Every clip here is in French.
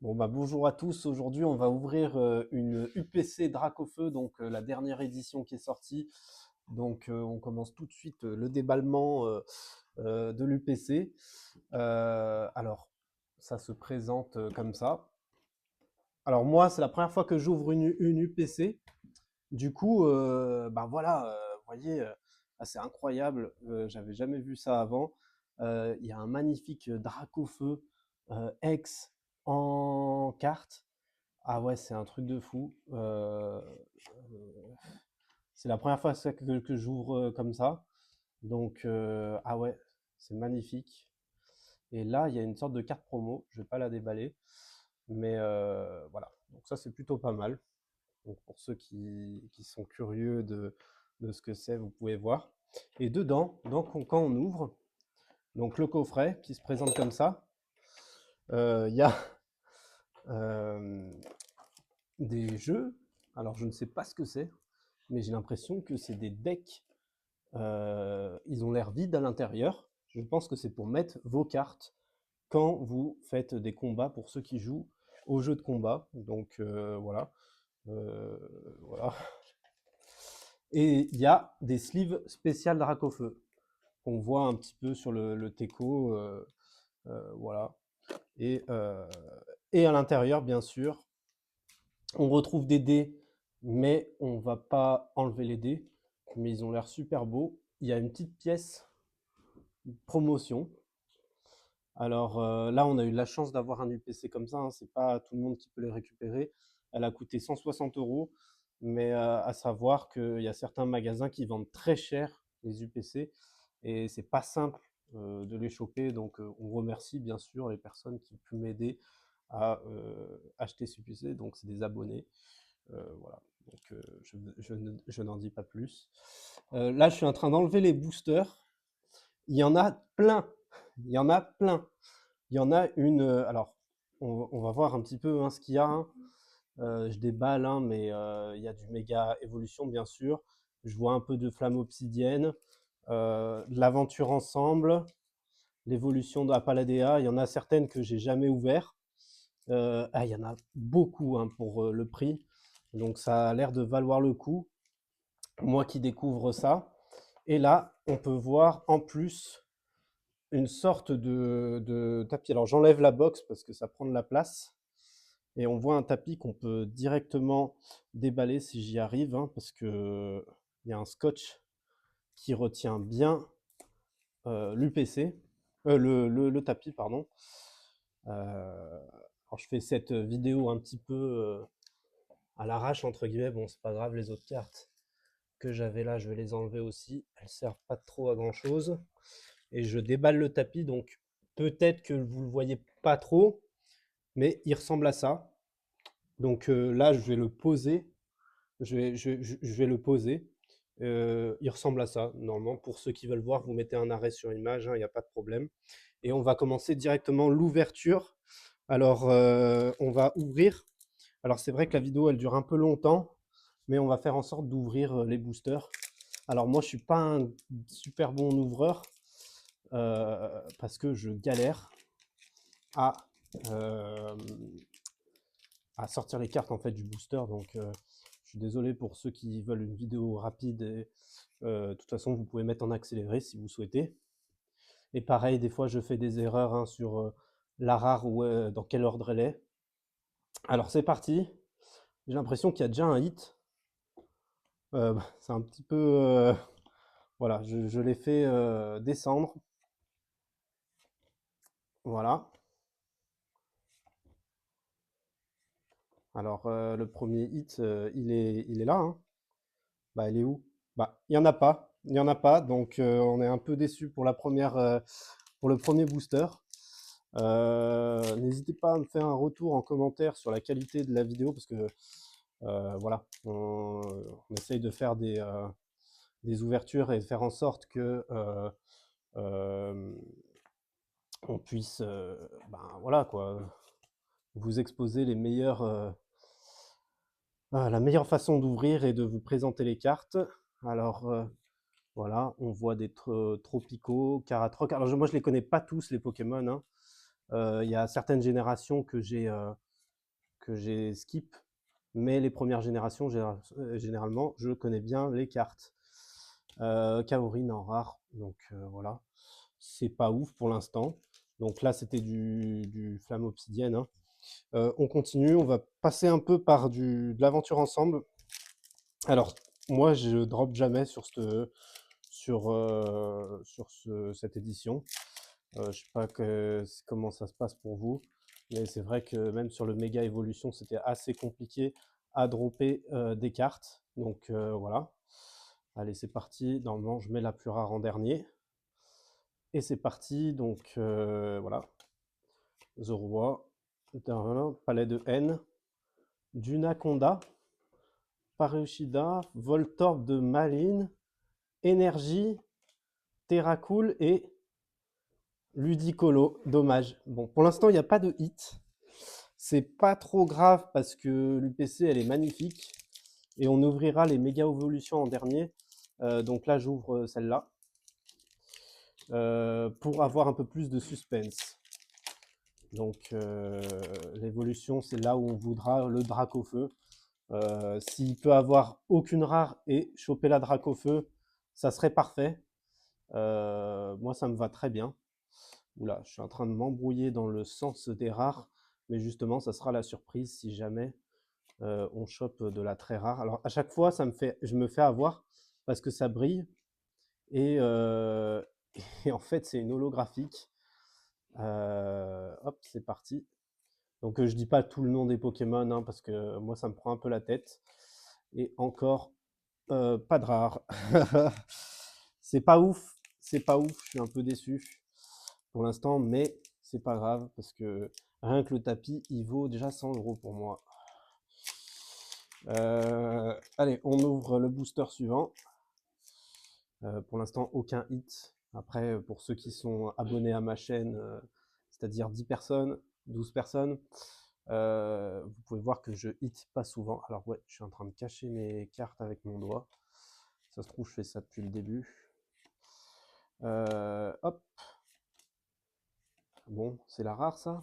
Bon bah bonjour à tous, aujourd'hui on va ouvrir une UPC Dracofeu, donc la dernière édition qui est sortie. Donc on commence tout de suite le déballement de l'UPC. Alors ça se présente comme ça. Alors moi c'est la première fois que j'ouvre une UPC. Du coup, bah voilà, vous voyez, c'est incroyable, j'avais jamais vu ça avant. Il y a un magnifique Dracofeu Hex en carte. Ah ouais, c'est un truc de fou. C'est la première fois que j'ouvre comme ça. Donc, ah ouais, c'est magnifique. Et là, il y a une sorte de carte promo. Je vais pas la déballer. Mais voilà. Donc ça, c'est plutôt pas mal. Donc pour ceux qui sont curieux de ce que c'est, vous pouvez voir. Et dedans, donc, quand on ouvre, donc le coffret qui se présente comme ça, il y a euh, des jeux. Alors je ne sais pas ce que c'est, mais j'ai l'impression que c'est des decks. Ils ont l'air vides à l'intérieur. Je pense que c'est pour mettre vos cartes quand vous faites des combats pour ceux qui jouent aux jeux de combat. Donc voilà. Euh, voilà. Et il y a des sleeves spéciales Dracofeu qu'on voit un petit peu sur le Teco. Voilà. Et, euh, et à l'intérieur, bien sûr, on retrouve des dés, mais on va pas enlever les dés. Mais ils ont l'air super beaux. Il y a une petite pièce promotion. Alors là, on a eu la chance d'avoir un UPC comme ça, hein. C'est pas tout le monde qui peut les récupérer. Elle a coûté 160 euros, mais à savoir qu'il y a certains magasins qui vendent très cher les UPC et c'est pas simple de les choper. Donc on remercie bien sûr les personnes qui ont pu m'aider à acheter ce UPC. Donc c'est des abonnés. Voilà. Donc je n'en dis pas plus. Là, je suis en train d'enlever les boosters. Il y en a plein. Il y en a plein. Il y en a une. Alors, on va voir un petit peu hein, ce qu'il y a, hein. Je déballe, hein, mais il y a du méga évolution, bien sûr. Je vois un peu de flamme obsidienne, de l'aventure ensemble, l'évolution de la Paladea. Il y en a certaines que j'ai jamais ouvert. Il y en a beaucoup hein, pour le prix. Donc, ça a l'air de valoir le coup. Moi qui découvre ça. Et là, on peut voir en plus une sorte de tapis. Alors j'enlève la box parce que ça prend de la place. Et on voit un tapis qu'on peut directement déballer si j'y arrive, hein, parce que il y a un scotch qui retient bien l'UPC, le tapis, pardon. Alors je fais cette vidéo un petit peu à l'arrache, entre guillemets. Bon, c'est pas grave, les autres cartes que j'avais là, je vais les enlever aussi. Elles servent pas trop à grand chose. Et je déballe le tapis, donc peut-être que vous le voyez pas trop, mais il ressemble à ça. Donc là, je vais le poser. Je vais le poser. Il ressemble à ça, normalement. Pour ceux qui veulent voir, vous mettez un arrêt sur image, il n'y a pas de problème. Et on va commencer directement l'ouverture. Alors, on va ouvrir. Alors, c'est vrai que la vidéo, elle dure un peu longtemps, mais on va faire en sorte d'ouvrir les boosters. Alors, moi, je suis pas un super bon ouvreur parce que je galère à, euh, à sortir les cartes en fait du booster. Donc, je suis désolé pour ceux qui veulent une vidéo rapide. Et, de toute façon, vous pouvez mettre en accéléré si vous souhaitez. Et pareil, des fois, je fais des erreurs hein, sur la rare ou dans quel ordre elle est. Alors, c'est parti. J'ai l'impression qu'il y a déjà un hit. C'est un petit peu. Voilà, je l'ai fait descendre. Voilà. Alors, le premier hit, il est là, hein. Bah, elle est où? Bah, il y en a pas. Il y en a pas. Donc, on est un peu déçu pour pour le premier booster. N'hésitez pas à me faire un retour en commentaire sur la qualité de la vidéo parce que voilà, on essaye de faire des ouvertures et de faire en sorte que euh, on puisse, ben voilà quoi, vous exposer la meilleure façon d'ouvrir et de vous présenter les cartes. Alors voilà, on voit des tropicaux, Caratroc. Alors moi je les connais pas tous les Pokémon, hein. Il y a certaines générations que j'ai que j'ai skip, mais les premières générations, généralement, je connais bien les cartes. Kaorin en rare, donc voilà. C'est pas ouf pour l'instant. Donc là, c'était du flamme obsidienne, hein. On continue, on va passer un peu par de l'aventure ensemble. Alors, moi, je drop jamais sur cette édition. Je sais pas comment ça se passe pour vous, mais c'est vrai que même sur le méga évolution, c'était assez compliqué à dropper des cartes. Donc voilà. Allez, c'est parti. Normalement, je mets la plus rare en dernier. Et c'est parti. Donc voilà. The Roi, d'un palais de haine, d'Unaconda, Parushida, Voltorb de Maline, Énergie, Terracool et Ludicolo. Dommage. Bon, pour l'instant, il n'y a pas de hit. C'est pas trop grave parce que l'UPC, elle est magnifique. Et on ouvrira les méga évolutions en dernier. Donc là, j'ouvre celle-là. Pour avoir un peu plus de suspense. Donc l'évolution, c'est là où on voudra le Dracofeu. S'il peut avoir aucune rare et choper la Dracofeu, ça serait parfait. Moi, ça me va très bien. Oula, je suis en train de m'embrouiller dans le sens des rares, mais justement, ça sera la surprise si jamais on chope de la très rare. Alors, à chaque fois, je me fais avoir parce que ça brille et, et en fait, c'est une holographique. Hop, c'est parti. Donc, je dis pas tout le nom des Pokémon hein, parce que moi, ça me prend un peu la tête. Et encore, pas de rare. C'est pas ouf, c'est pas ouf, je suis un peu déçu pour l'instant, mais c'est pas grave parce que rien que le tapis, il vaut déjà 100 € pour moi. Allez, on ouvre le booster suivant. Pour l'instant, aucun hit. Après, pour ceux qui sont abonnés à ma chaîne, c'est-à-dire 10 personnes, 12 personnes, vous pouvez voir que je hit pas souvent. Alors ouais, je suis en train de cacher mes cartes avec mon doigt. Ça se trouve, je fais ça depuis le début. Hop. Bon, c'est la rare ça.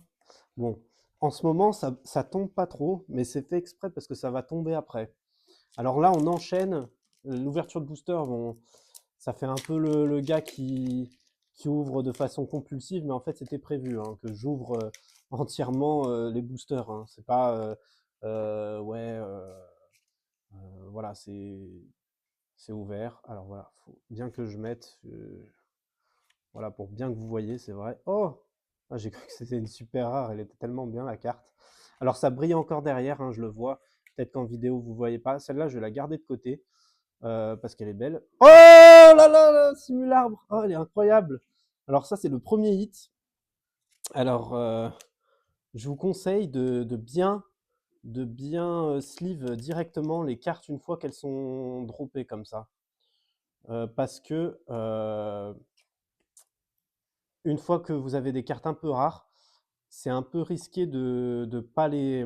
Bon, en ce moment, ça tombe pas trop, mais c'est fait exprès parce que ça va tomber après. Alors là, on enchaîne. L'ouverture de booster, bon, ça fait un peu le gars qui ouvre de façon compulsive, mais en fait, c'était prévu hein, que j'ouvre entièrement les boosters. Hein. C'est pas, ouais, voilà, c'est ouvert. Alors voilà, faut bien que je mette, voilà, pour bien que vous voyez, c'est vrai. Oh, ah, j'ai cru que c'était une super rare, elle était tellement bien la carte. Alors ça brille encore derrière, hein, je le vois. Peut-être qu'en vidéo vous voyez pas. Celle-là, je vais la garder de côté parce qu'elle est belle. Oh là là là, Simularbre, oh elle est incroyable. Alors ça, c'est le premier hit. Alors je vous conseille de bien sleeve directement les cartes une fois qu'elles sont droppées comme ça. Parce que une fois que vous avez des cartes un peu rares, c'est un peu risqué de pas les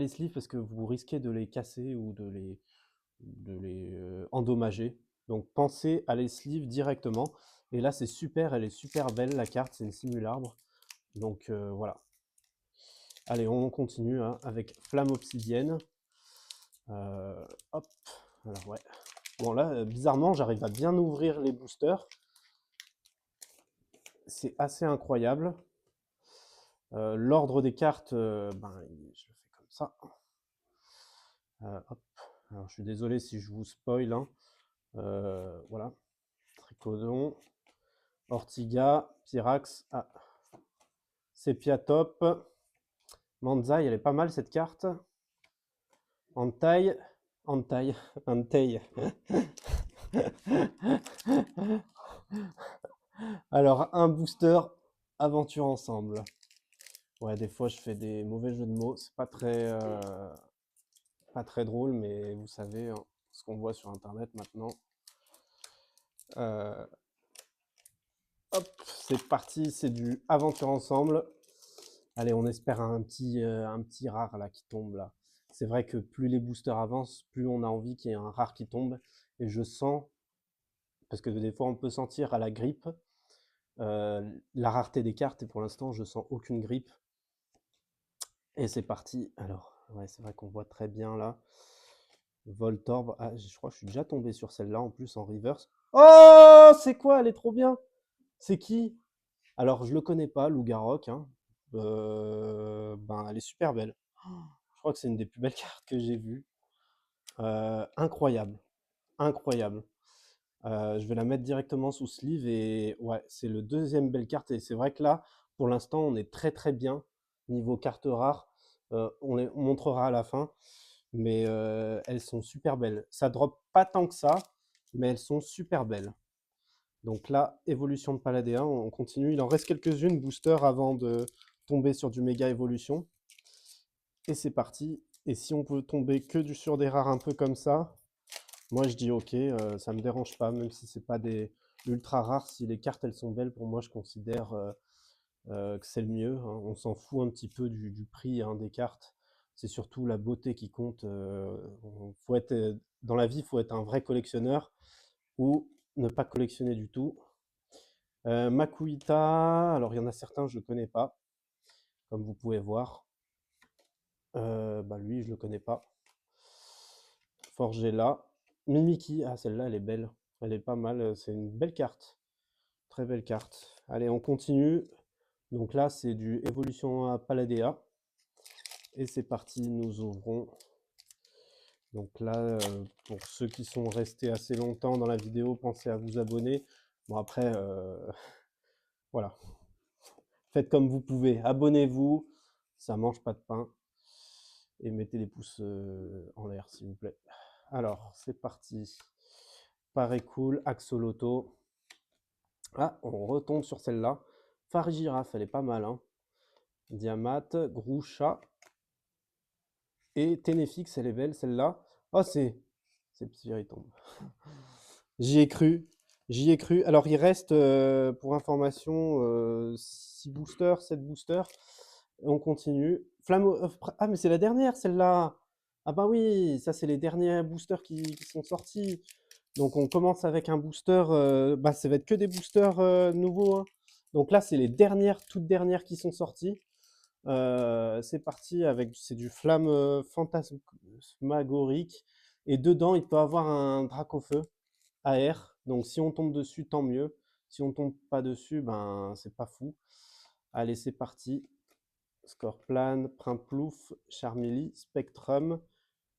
sleeve parce que vous risquez de les casser ou de les endommager. Donc pensez à les sleeve directement. Et là, c'est super, elle est super belle la carte, c'est une Simularbre. Donc voilà. Allez, on continue hein, avec Flamme Obsidienne. Hop, alors ouais. Bon là, bizarrement, j'arrive à bien ouvrir les boosters. C'est assez incroyable. L'ordre des cartes, ben, je le fais comme ça. Hop. Alors, je suis désolé si je vous spoil. Hein. Voilà. Tricodon, Ortiga, Pyrax, Sepiatop, Manzai, elle est pas mal cette carte. Entei, Entei, Entei. Alors, un booster, aventure ensemble. Ouais, des fois je fais des mauvais jeux de mots, c'est pas très drôle, mais vous savez hein, ce qu'on voit sur internet maintenant. Hop, c'est parti, c'est du aventure ensemble. Allez, on espère un petit rare là qui tombe là. C'est vrai que plus les boosters avancent, plus on a envie qu'il y ait un rare qui tombe. Et je sens, parce que des fois on peut sentir à la grippe, la rareté des cartes, et pour l'instant je sens aucune grippe. Et c'est parti. Alors, ouais, c'est vrai qu'on voit très bien là. Voltorb. Ah, je crois que je suis déjà tombé sur celle-là en plus en reverse. Oh, c'est quoi? Elle est trop bien. C'est qui? Alors, je le connais pas, Lougarok, hein. Ben, elle est super belle. Je crois que c'est une des plus belles cartes que j'ai vues. Incroyable, incroyable. Je vais la mettre directement sous sleeve et ouais, c'est le deuxième belle carte et c'est vrai que là, pour l'instant, on est très très bien niveau cartes rares. On montrera à la fin, mais elles sont super belles. Ça drop pas tant que ça, mais elles sont super belles. Donc là, évolution de Paladéen, on continue. Il en reste quelques-unes, booster, avant de tomber sur du méga évolution. Et c'est parti. Et si on peut tomber que sur des rares un peu comme ça, moi je dis ok, ça me dérange pas, même si c'est pas des ultra rares. Si les cartes elles sont belles, pour moi je considère que c'est le mieux, hein. On s'en fout un petit peu du prix, hein, des cartes. C'est surtout la beauté qui compte. Faut être, dans la vie, il faut être un vrai collectionneur ou ne pas collectionner du tout. Makuita, alors il y en a certains, je ne le connais pas, comme vous pouvez voir. Bah lui, je le connais pas. Forgella. Mimiki, ah celle-là, elle est belle. Elle est pas mal, c'est une belle carte. Très belle carte. Allez, on continue. Donc là, c'est du évolution à Paladea. Et c'est parti, nous ouvrons. Donc là, pour ceux qui sont restés assez longtemps dans la vidéo, pensez à vous abonner. Bon après, voilà. Faites comme vous pouvez. Abonnez-vous, ça mange pas de pain. Et mettez les pouces en l'air, s'il vous plaît. Alors, c'est parti. Pareil cool, Axoloto. Ah, on retombe sur celle-là. Farigiraffe, elle est pas mal, hein. Diamat, Groucha. Et Ténéfix, elle est belle, celle-là. Oh, c'est petit, il tombe. J'y ai cru. J'y ai cru. Alors, il reste, pour information, 6 boosters, 7 boosters. On continue. Ah, mais c'est la dernière, celle-là. Ah bah oui, ça, c'est les derniers boosters qui sont sortis. Donc, on commence avec un booster. Bah, ça va être que des boosters nouveaux, hein. Donc là, c'est les dernières, toutes dernières qui sont sorties. C'est parti avec c'est du flamme fantasmagorique. Et dedans, il peut avoir un Dracofeu AR. Donc si on tombe dessus, tant mieux. Si on tombe pas dessus, ben c'est pas fou. Allez, c'est parti. Scorplan, Primplouf, Charmilly, Spectrum,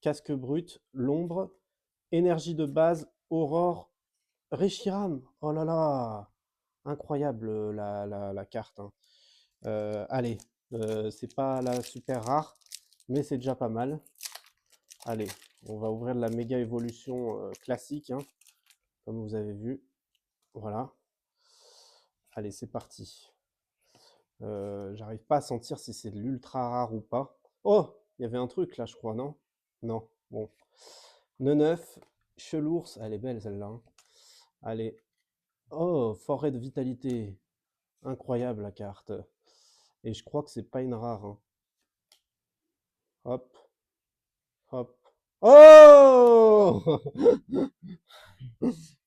Casque Brut, L'Ombre, Énergie de base, Aurore, Reshiram. Oh là là, incroyable la carte, hein. Allez, c'est pas la super rare, mais c'est déjà pas mal. Allez, on va ouvrir de la méga évolution classique, hein, comme vous avez vu. Voilà. Allez, c'est parti. J'arrive pas à sentir si c'est de l'ultra rare ou pas. Oh, il y avait un truc là, je crois, non? Non. Bon. Neuf, Chelours, elle est belle celle-là, hein. Allez. Oh, forêt de vitalité. Incroyable la carte. Et je crois que c'est pas une rare, hein. Hop, hop. Oh!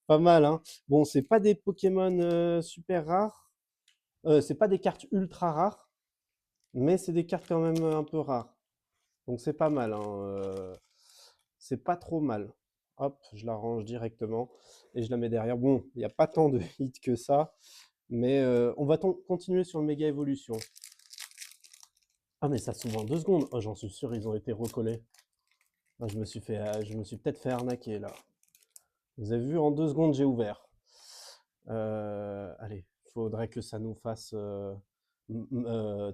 Pas mal, hein. Bon, c'est pas des Pokémon super rares. C'est pas des cartes ultra rares, mais c'est des cartes quand même un peu rares. Donc c'est pas mal, hein. C'est pas trop mal. Hop, je la range directement et je la mets derrière. Bon, il n'y a pas tant de hits que ça, mais on va continuer sur le méga évolution. Ah, mais ça s'ouvre en 2 secondes. Oh, j'en suis sûr, ils ont été recollés. Ah, je me suis peut-être fait arnaquer là. Vous avez vu, en 2 secondes, j'ai ouvert. Allez, faudrait que ça nous fasse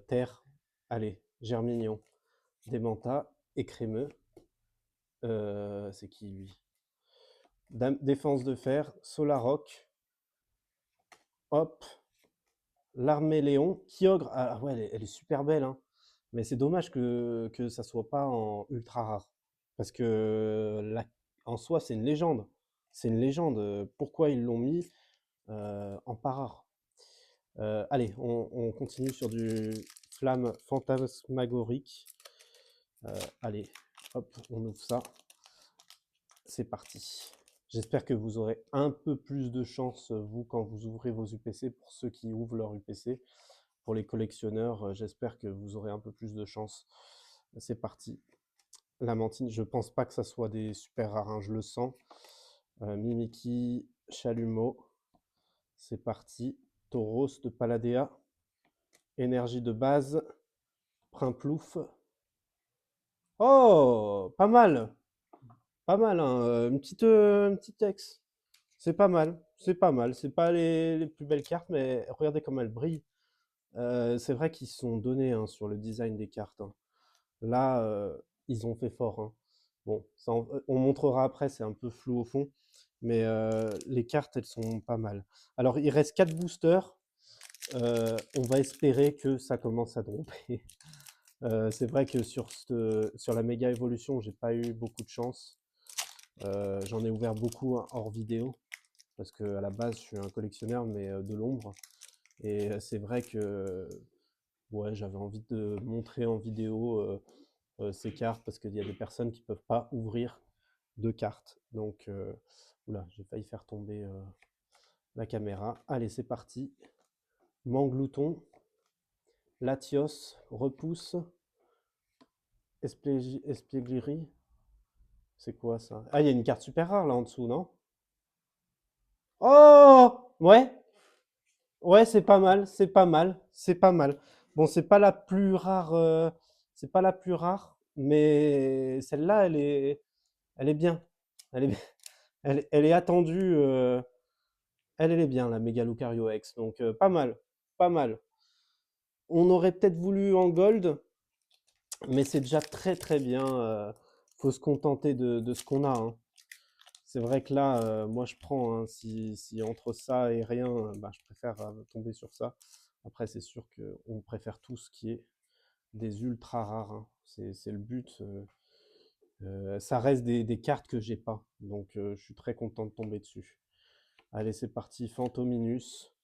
terre. Allez, Germignon, Démenta, Écrémeux. C'est qui lui? Défense de fer, Solaroc, hop, l'armée Léon, Kyogre. Ah ouais, elle est super belle, hein. Mais c'est dommage que ça soit pas en ultra rare. Parce que en soi, c'est une légende. C'est une légende. Pourquoi ils l'ont mis en pas rare? Allez, on continue sur du flamme fantasmagorique. Allez, hop, on ouvre ça. C'est parti. J'espère que vous aurez un peu plus de chance, vous, quand vous ouvrez vos UPC, pour ceux qui ouvrent leur UPC. pour les collectionneurs, j'espère que vous aurez un peu plus de chance. C'est parti. Lamantine, je pense pas que ça soit des super rares, hein, je le sens. Mimiki, Chalumeau, c'est parti. Tauros de Paladea, énergie de base, Primplouf. Oh, pas mal, hein, une petite ex. C'est pas mal, c'est pas mal. C'est pas les plus belles cartes, mais regardez comme elles brillent. C'est vrai qu'ils se sont donnés, hein, sur le design des cartes, hein. Là, ils ont fait fort, hein. Bon, ça on montrera après, c'est un peu flou au fond, mais les cartes, elles sont pas mal. Alors, il reste 4 boosters. On va espérer que ça commence à dropper. C'est vrai que sur la méga évolution, j'ai pas eu beaucoup de chance. J'en ai ouvert beaucoup, hein, hors vidéo, parce que à la base, je suis un collectionneur, mais de l'ombre. Et c'est vrai que ouais, j'avais envie de montrer en vidéo ces cartes, parce qu'il y a des personnes qui peuvent pas ouvrir de cartes. Donc, oula, j'ai failli faire tomber la caméra. Allez, c'est parti. Manglouton, Latios, Repousse, Espieglerie. C'est quoi ça? Ah, il y a une carte super rare là en dessous, non? Oh! Ouais, ouais, c'est pas mal, c'est pas mal, c'est pas mal. Bon, c'est pas la plus rare, c'est pas la plus rare, mais celle-là, elle est bien. Elle est, bien- elle est attendue. Elle est bien, la Mega Lucario X. Donc, pas mal, pas mal. On aurait peut-être voulu en gold, mais c'est déjà très très bien. Faut se contenter de ce qu'on a, hein. C'est vrai que là, moi je prends, hein, si entre ça et rien, bah, je préfère tomber sur ça. Après, c'est sûr qu'on préfère tout ce qui est des ultra rares, hein. C'est le but. Ça reste des cartes que j'ai pas. Donc, je suis très content de tomber dessus. Allez, c'est parti. Phantominus,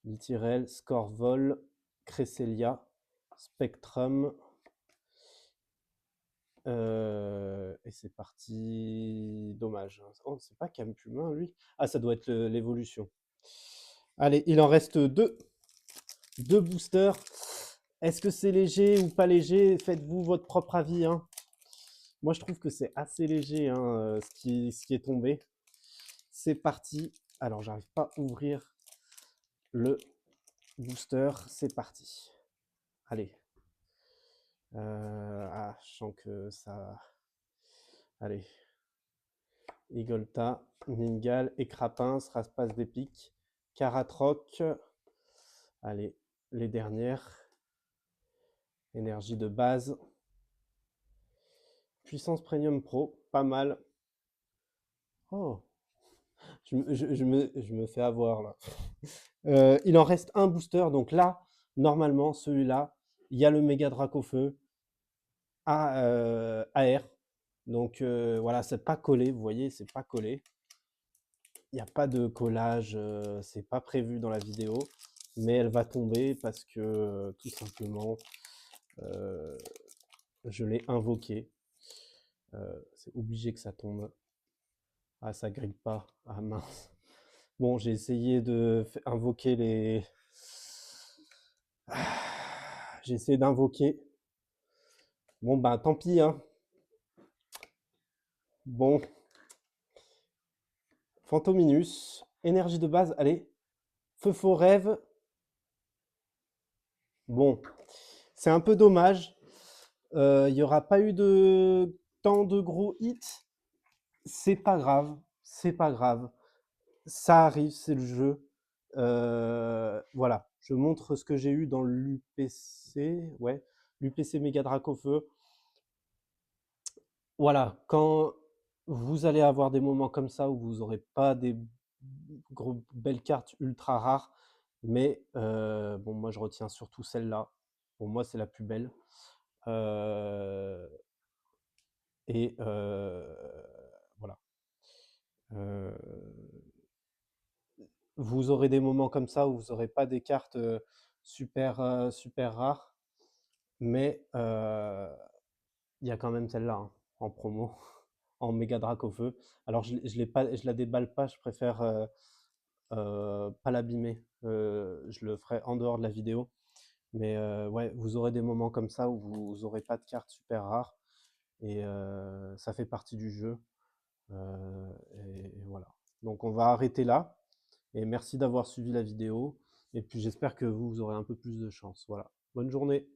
Lityrel, Scorvol, Cresselia, Spectrum. Et c'est parti. Dommage, hein. Oh, c'est pas Campumain, lui. Ah, ça doit être l'évolution. Allez, il en reste deux. Deux boosters. Est-ce que c'est léger ou pas léger? Faites-vous votre propre avis, hein. Moi, je trouve que c'est assez léger, hein, ce qui est tombé. C'est parti. Alors, j'arrive pas à ouvrir le booster. C'est parti. Allez. Ah, je sens que ça. Allez. Igolta, Ningal, Écrapins, Raspace d'épique, Karatroc. Allez, les dernières. Énergie de base. Puissance Premium Pro, pas mal. Oh, je me fais avoir là. Il en reste un booster, donc là, normalement, celui-là, il y a le méga Dracofeu AR. Donc voilà, c'est pas collé, vous voyez, c'est pas collé. Il n'y a pas de collage, c'est pas prévu dans la vidéo, mais elle va tomber parce que tout simplement, euh, je l'ai invoqué. C'est obligé que ça tombe. Ah, ça grille pas. Ah mince. Bon, j'ai essayé de invoquer les. J'ai essayé d'invoquer. Bon, bah tant pis, hein. Bon, Phantominus, énergie de base, allez. Feu faux rêve. Bon, c'est un peu dommage. Il n'y aura pas eu de tant de gros hits. C'est pas grave, c'est pas grave. Ça arrive, c'est le jeu. Voilà, je montre ce que j'ai eu dans l'UPC. Ouais, l'UPC Mega Dracofeu. Voilà, quand vous allez avoir des moments comme ça où vous n'aurez pas des belles cartes ultra rares, mais bon, moi je retiens surtout celle-là. Pour moi, c'est la plus belle. Euh, et voilà. Euh, vous aurez des moments comme ça où vous n'aurez pas des cartes super rares, mais il y a quand même celle-là, hein, en promo, en méga drac au feu. Alors je l'ai pas, je la déballe pas, je préfère pas l'abîmer. Je le ferai en dehors de la vidéo. Mais ouais, vous aurez des moments comme ça où vous aurez pas de cartes super rares et ça fait partie du jeu. Et voilà. Donc on va arrêter là et merci d'avoir suivi la vidéo et puis j'espère que vous aurez un peu plus de chance. Voilà. Bonne journée.